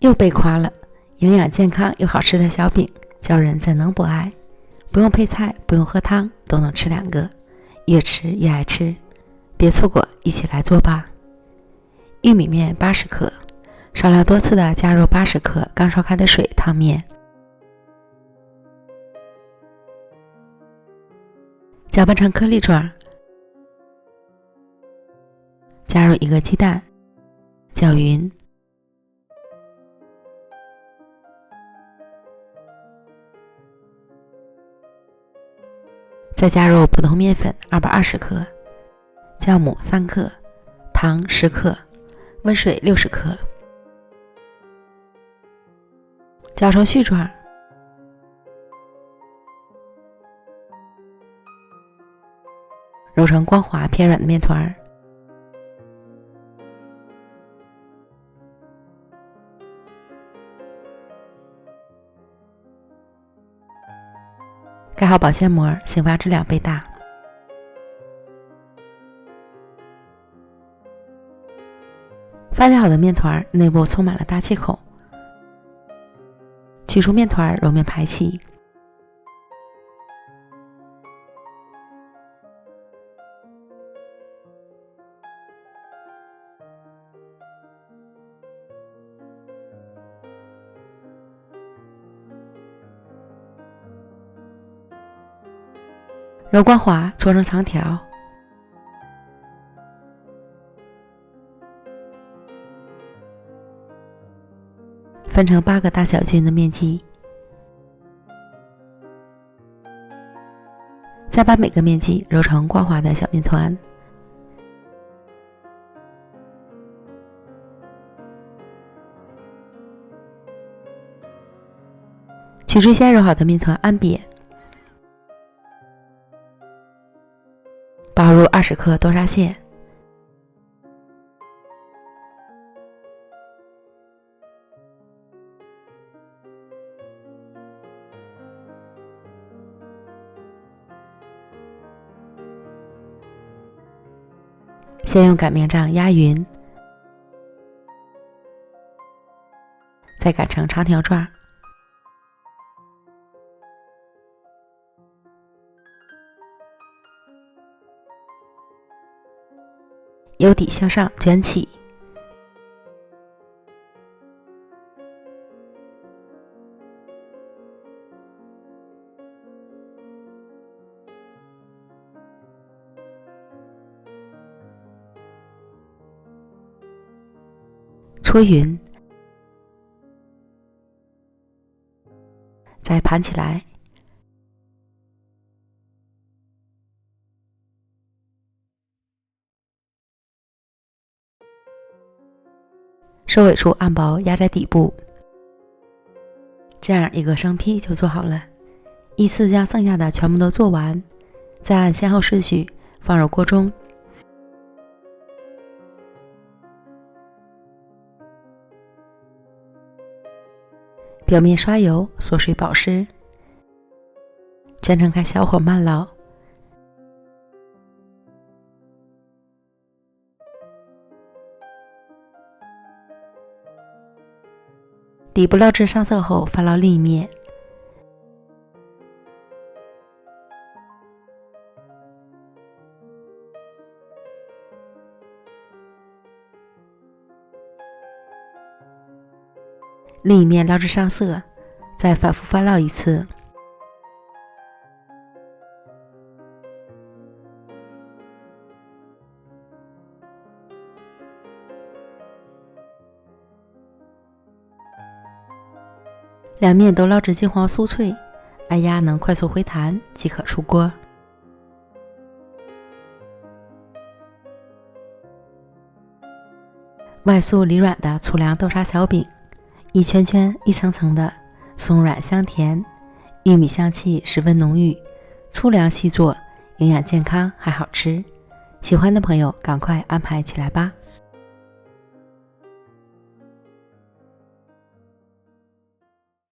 又被夸了，营养健康又好吃的小饼，叫人怎能不爱？不用配菜，不用喝汤，都能吃2个，越吃越爱吃。别错过，一起来做吧。玉米面80克，少量多次的加入80克刚烧开的水烫面，搅拌成颗粒状，加入1个鸡蛋，搅匀，再加入普通面粉220克，酵母3克，糖10克，温水60克，搅成絮状，揉成光滑偏软的面团。盖好保鲜膜，醒发至2倍大。发酵好的面团内部充满了大气孔，取出面团，揉面排气。揉光滑，搓成长条，分成8个大小均的面剂，再把每个面剂揉成光滑的小面团。取出先揉好的面团按扁，包入20克豆沙馅，先用擀面杖压匀，再擀成长条状。由底向上卷起，搓匀，再盘起来。收尾处按薄压在底部，这样1个生坯就做好了。依次将剩下的全部都做完，再按先后顺序放入锅中。表面刷油，锁水保湿，全程开小火慢烙。底部烙至上色后，翻烙另一面。另一面烙至上色，再反复翻烙一次。两面都烙至金黄酥脆，按压能快速回弹即可出锅。外酥里软的粗粮豆沙小饼，一圈圈一层层的，松软香甜，玉米香气十分浓郁，粗粮细做，营养健康还好吃。喜欢的朋友赶快安排起来吧。